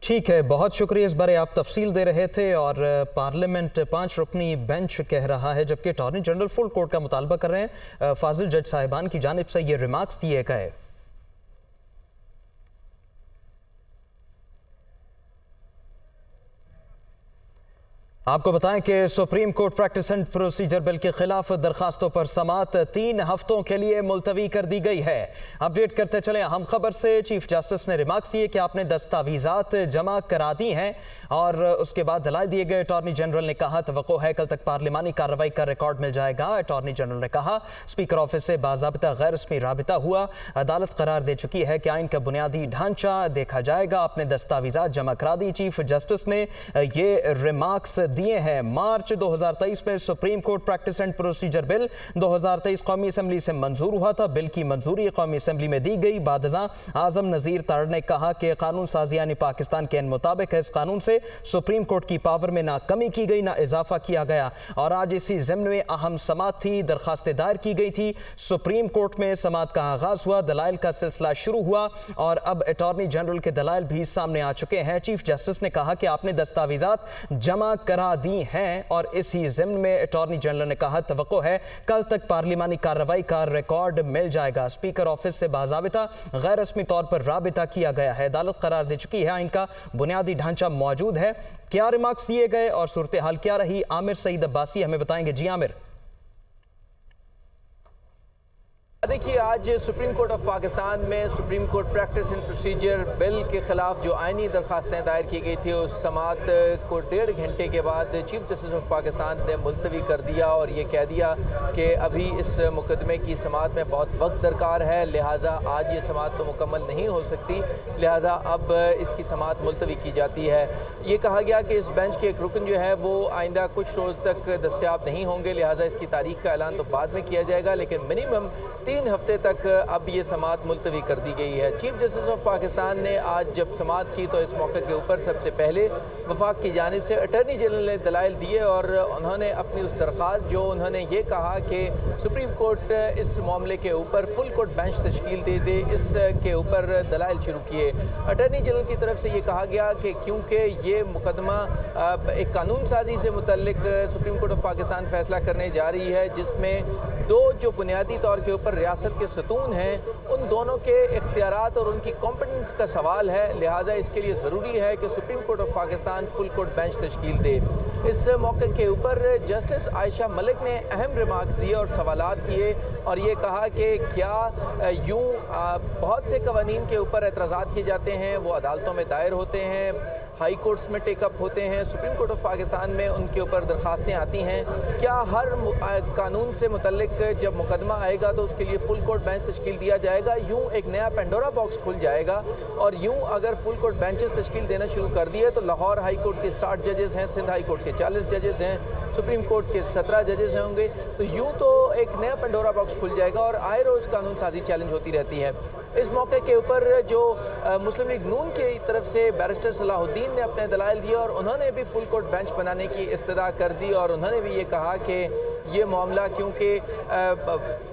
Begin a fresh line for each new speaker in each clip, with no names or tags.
ٹھیک ہے، بہت شکریہ اس بارے آپ تفصیل دے رہے تھے۔ اور پارلیمنٹ 5 رکنی بینچ کہہ رہا ہے، جبکہ اٹارنی جنرل فل کورٹ کا مطالبہ کر رہے ہیں۔ فاضل جج صاحبان کی جانب سے یہ ریمارکس دیے گئے۔ آپ کو بتائیں کہ supreme court practice and procedure bill کے خلاف درخواستوں پر سماعت 3 ہفتوں کے لیے ملتوی کر دی گئی ہے۔ اپڈیٹ کرتے چلیں اہم خبر سے۔ چیف جسٹس نے ریمارکس دیے کہ آپ نے دستاویزات جمع کرا دی ہیں، اور اس کے بعد دلائل دیے گئے۔ اٹارنی جنرل نے کہا توقع ہے کل تک پارلیمانی کارروائی کا ریکارڈ مل جائے گا۔ اٹارنی جنرل نے کہا اسپیکر آفس سے باضابطہ غیر رسمی رابطہ ہوا، عدالت قرار دے چکی ہے کہ آئین کا بنیادی ڈھانچہ دیکھا جائے گا، آپ نے دستاویزات جمع کرا دی۔ چیف جسٹس نے یہ ریمارکس دیے ہیں۔ مارچ 2023 میں supreme court practice and procedure bill 2023 قومی اسمبلی سے منظور ہوا تھا۔ بل کی منظوری قومی اسمبلی میں دی گئی۔ بعد ازاں اعظم نذیر تارڑ نے کہا کہ قانون سازی یعنی پاکستان کے مطابق ہے۔ اس قانون سے سپریم کورٹ کی پاور میں نہ کمی کی گئی نہ اضافہ کیا گیا۔ اور آج اسی ضمن میں اہم سماعت تھی، درخواستیں دائر کی گئی تھی۔ سپریم کورٹ میں سماعت کا آغاز ہوا، دلائل کا سلسلہ شروع ہوا، اور اب اٹارنی جنرل کے دلائل بھی سامنے آ چکے ہیں۔ چیف جسٹس نے کہا کہ آپ نے دستاویزات جمع کرا دی ہیں، اور اسی ضمن میں اٹارنی جنرل نے کہا توقع ہے کل تک پارلیمانی کارروائی کا ریکارڈ مل جائے گا۔ اسپیکر آفس سے باضابطہ غیر رسمی طور پر رابطہ کیا گیا ہے، عدالت قرار دے چکی ہے، آئین کا بنیادی ڈھانچہ موجود ہے۔ کیا ریمارکس دیے گئے اور صورتحال کیا رہی؟ عامر سعید عباسی ہمیں بتائیں گے۔ جی عامر۔
دیکھیے، آج سپریم کورٹ آف پاکستان میں supreme court practice and procedure bill کے خلاف جو آئینی درخواستیں دائر کی گئی تھی، اس سماعت کو 1.5 گھنٹے کے بعد چیف جسٹس آف پاکستان نے ملتوی کر دیا، اور یہ کہہ دیا کہ ابھی اس مقدمے کی سماعت میں بہت وقت درکار ہے، لہٰذا آج یہ سماعت تو مکمل نہیں ہو سکتی، لہٰذا اب اس کی سماعت ملتوی کی جاتی ہے۔ یہ کہا گیا کہ اس بینچ کے ایک رکن جو ہے وہ آئندہ کچھ روز تک دستیاب نہیں ہوں گے، لہٰذا اس کی تاریخ کا اعلان تو بعد میں کیا جائے گا، لیکن منیمم 3 ہفتے تک اب یہ سماعت ملتوی کر دی گئی ہے۔ چیف جسٹس آف پاکستان نے آج جب سماعت کی تو اس موقع کے اوپر سب سے پہلے وفاق کی جانب سے اٹارنی جنرل نے دلائل دیے، اور انہوں نے اپنی اس درخواست جو انہوں نے یہ کہا کہ سپریم کورٹ اس معاملے کے اوپر فل کورٹ بینچ تشکیل دے اس کے اوپر دلائل شروع کیے۔ اٹارنی جنرل کی طرف سے یہ کہا گیا کہ کیونکہ یہ مقدمہ ایک قانون سازی سے متعلق سپریم کورٹ آف پاکستان فیصلہ کرنے جا رہی ہے، جس میں 2 جو بنیادی طور کے اوپر ریاست کے ستون ہیں، ان دونوں کے اختیارات اور ان کی کمپٹنس کا سوال ہے، لہٰذا اس کے لیے ضروری ہے کہ supreme court of Pakistan full court bench تشکیل دے۔ اس موقع کے اوپر جسٹس عائشہ ملک نے اہم ریمارکس دیے اور سوالات کیے، اور یہ کہا کہ کیا یوں بہت سے قوانین کے اوپر اعتراضات کیے جاتے ہیں، وہ عدالتوں میں دائر ہوتے ہیں، ہائی کورٹس میں ٹیک اپ ہوتے ہیں، سپریم کورٹ آف پاکستان میں ان کے اوپر درخواستیں آتی ہیں، کیا ہر قانون سے متعلق جب مقدمہ آئے گا تو اس کے لیے فل کورٹ بینچ تشکیل دیا جائے گا؟ یوں ایک نیا پینڈورا باکس کھل جائے گا، اور یوں اگر فل کورٹ بینچز تشکیل دینا شروع کر دیے تو لاہور ہائی کورٹ کے 60 ججز ہیں، سندھ ہائی کورٹ کے 40 ججز ہیں، سپریم کورٹ کے 17 ججز ہوں گے، تو یوں تو ایک نیا پینڈورا باکس کھل جائے گا، اور آئے روز قانون سازی چیلنج ہوتی رہتی ہے۔ اس موقع کے اوپر جو مسلم لیگ نون کی طرف سے بیرسٹر صلاح الدین نے اپنے دلائل دیے، اور انہوں نے بھی فل کورٹ بینچ بنانے کی استدعا کر دی، اور انہوں نے بھی یہ کہا کہ یہ معاملہ کیونکہ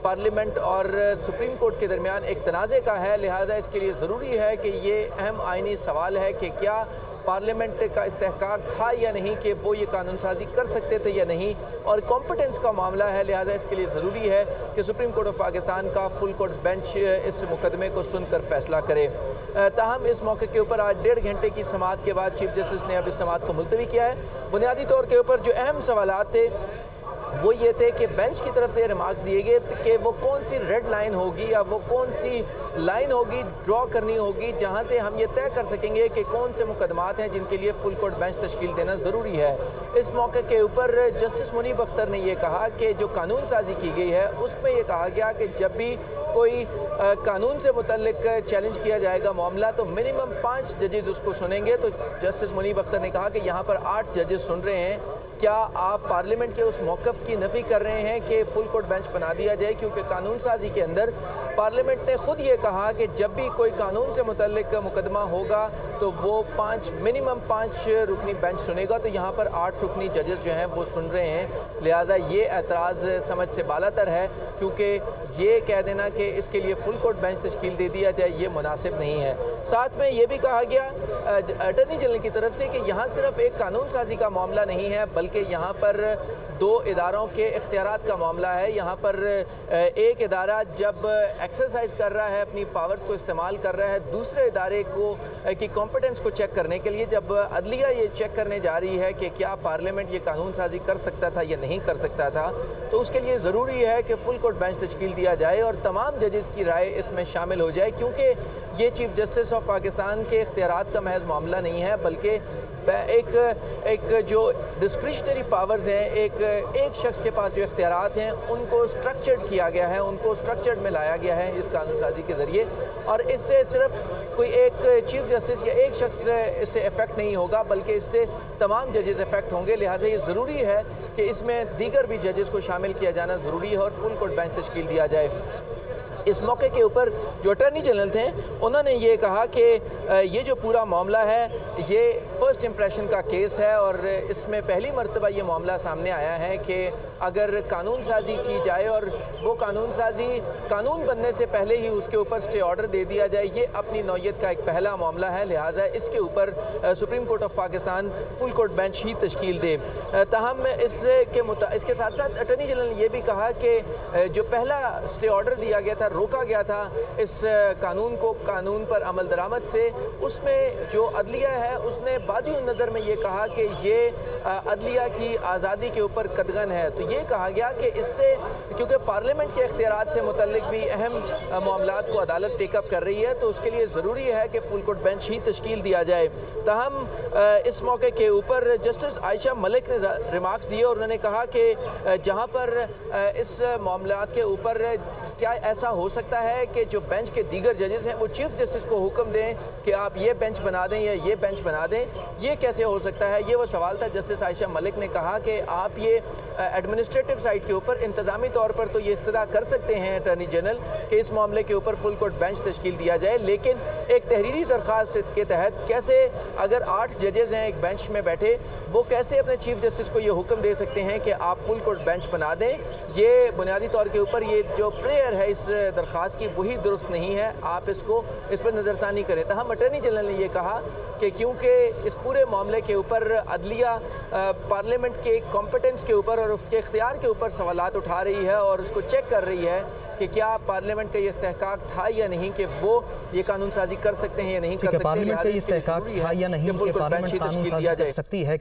پارلیمنٹ اور سپریم کورٹ کے درمیان ایک تنازع کا ہے، لہٰذا اس کے لیے ضروری ہے کہ یہ اہم آئینی سوال ہے کہ کیا پارلیمنٹ کا استحقاق تھا یا نہیں کہ وہ یہ قانون سازی کر سکتے تھے یا نہیں، اور کمپٹنس کا معاملہ ہے، لہٰذا اس کے لیے ضروری ہے کہ سپریم کورٹ آف پاکستان کا فل کورٹ بینچ اس مقدمے کو سن کر فیصلہ کرے۔ تاہم اس موقع کے اوپر آج 1.5 گھنٹے کی سماعت کے بعد چیف جسٹس نے اب اس سماعت کو ملتوی کیا ہے۔ بنیادی طور کے اوپر جو اہم سوالات تھے وہ یہ تھے کہ بینچ کی طرف سے ریمارکس دیے گئے کہ وہ کون سی ریڈ لائن ہوگی یا وہ کون سی لائن ہوگی ڈرا کرنی ہوگی جہاں سے ہم یہ طے کر سکیں گے کہ کون سے مقدمات ہیں جن کے لیے فل کورٹ بینچ تشکیل دینا ضروری ہے۔ اس موقع کے اوپر جسٹس منیب اختر نے یہ کہا کہ جو قانون سازی کی گئی ہے اس میں یہ کہا گیا کہ جب بھی کوئی قانون سے متعلق چیلنج کیا جائے گا معاملہ تو منیمم 5 ججز اس کو سنیں گے، تو جسٹس منیب اختر نے کہا کہ یہاں پر 8 ججز سن رہے ہیں، کیا آپ پارلیمنٹ کے اس موقف کی نفی کر رہے ہیں کہ فل کورٹ بینچ بنا دیا جائے؟ کیونکہ قانون سازی کے اندر پارلیمنٹ نے خود یہ کہا کہ جب بھی کوئی قانون سے متعلق مقدمہ ہوگا تو وہ منیمم 5 رکنی بینچ سنے گا، تو یہاں پر 8 رکنی ججز جو ہیں وہ سن رہے ہیں، لہٰذا یہ اعتراض سمجھ سے بالا تر ہے کیونکہ یہ کہہ دینا کہ اس کے لیے فل کورٹ بینچ تشکیل دے دیا جائے یہ مناسب نہیں ہے۔ ساتھ میں یہ بھی کہا گیا اٹارنی جنرل کی طرف سے کہ یہاں صرف ایک قانون سازی کا معاملہ نہیں ہے بلکہ یہاں پر دو اداروں کے اختیارات کا معاملہ ہے۔ یہاں پر ایک ادارہ جب ایکسرسائز کر رہا ہے اپنی پاورز کو استعمال کر رہا ہے دوسرے ادارے کی کمپیٹنس کو چیک کرنے کے لیے، جب عدلیہ یہ چیک کرنے جا رہی ہے کہ کیا پارلیمنٹ یہ قانون سازی کر سکتا تھا یا نہیں کر سکتا تھا، تو اس کے لیے ضروری ہے کہ فل کورٹ بینچ تشکیل دیا جائے اور تمام ججز کی رائے اس میں شامل ہو جائے، کیونکہ یہ چیف جسٹس آف پاکستان کے اختیارات کا محض معاملہ نہیں ہے بلکہ ایک جو ڈسکریشنری پاورز ہیں، ایک شخص کے پاس جو اختیارات ہیں ان کو سٹرکچرڈ کیا گیا ہے، ان کو سٹرکچرڈ میں لایا گیا ہے اس قانون سازی کے ذریعے، اور اس سے صرف کوئی ایک چیف جسٹس یا ایک شخص اس سے افیکٹ نہیں ہوگا بلکہ اس سے تمام ججز افیکٹ ہوں گے۔ لہٰذا یہ ضروری ہے کہ اس میں دیگر بھی ججز کو شامل کیا جانا ضروری ہے اور فل کورٹ بینچ تشکیل دیا جائے۔ اس موقع کے اوپر جو اٹارنی جنرل تھے انہوں نے یہ کہا کہ یہ جو پورا معاملہ ہے یہ فرسٹ امپریشن کا کیس ہے اور اس میں پہلی مرتبہ یہ معاملہ سامنے آیا ہے کہ اگر قانون سازی کی جائے اور وہ قانون سازی قانون بننے سے پہلے ہی اس کے اوپر سٹے آرڈر دے دیا جائے، یہ اپنی نوعیت کا ایک پہلا معاملہ ہے، لہٰذا اس کے اوپر supreme court of Pakistan full court bench ہی تشکیل دے۔ تاہم اس کے ساتھ ساتھ اٹارنی جنرل نے یہ بھی کہا کہ جو پہلا سٹے آرڈر دیا گیا تھا، روکا گیا تھا اس قانون پر عمل درآمد سے، اس میں جو عدلیہ ہے اس نے بادی النظر میں یہ کہا کہ یہ عدلیہ کی آزادی کے اوپر قدغن ہے۔ تو یہ کہا گیا کہ اس سے کیونکہ پارلیمنٹ کے اختیارات سے متعلق بھی اہم معاملات کو عدالت ٹیک اپ کر رہی ہے تو اس کے لیے ضروری ہے کہ فل کورٹ بینچ ہی تشکیل دیا جائے۔ تاہم اس موقع کے اوپر جسٹس عائشہ ملک نے ریمارکس دیے اور انہوں نے کہا کہ جہاں پر اس معاملات کے اوپر کیا ایسا ہو سکتا ہے کہ جو بینچ کے دیگر ججز ہیں وہ چیف جسٹس کو حکم دیں کہ آپ یہ بینچ بنا دیں یا یہ بینچ بنا دیں، یہ کیسے ہو سکتا ہے؟ یہ وہ سوال تھا۔ جسٹس عائشہ ملک نے کہا کہ آپ یہ ایڈمنسٹریٹو سائٹ کے اوپر انتظامی طور پر تو یہ استدعا کر سکتے ہیں اٹارنی جنرل کہ اس معاملے کے اوپر فل کورٹ بینچ تشکیل دیا جائے، لیکن ایک تحریری درخواست کے تحت کیسے اگر 8 ججز ہیں ایک بینچ میں بیٹھے وہ کیسے اپنے چیف جسٹس کو یہ حکم دے سکتے ہیں کہ آپ فل کورٹ بینچ بنا دیں؟ یہ بنیادی طور کے اوپر یہ جو پریئر ہے اس درخواست کی وہی درست نہیں ہے، آپ اس پر نظر ثانی کریں۔ تاہم اٹارنی جنرل نے یہ کہا کہ کیونکہ اس پورے معاملے کے اوپر عدلیہ پارلیمنٹ کے کمپیٹنس کے اوپر اور اس کے اختیار کے اوپر سوالات اٹھا رہی ہے اور اس کو چیک کر رہی ہے کہ کیا پارلیمنٹ کا یہ استحقاق تھا یا نہیں کہ وہ یہ قانون سازی کر سکتے ہیں یا نہیں کر سکتے،
پارلیمنٹ کا یہ استحقاق تھا یا نہیں کہ پارلیمنٹ قانون سازی کر سکتی ہے۔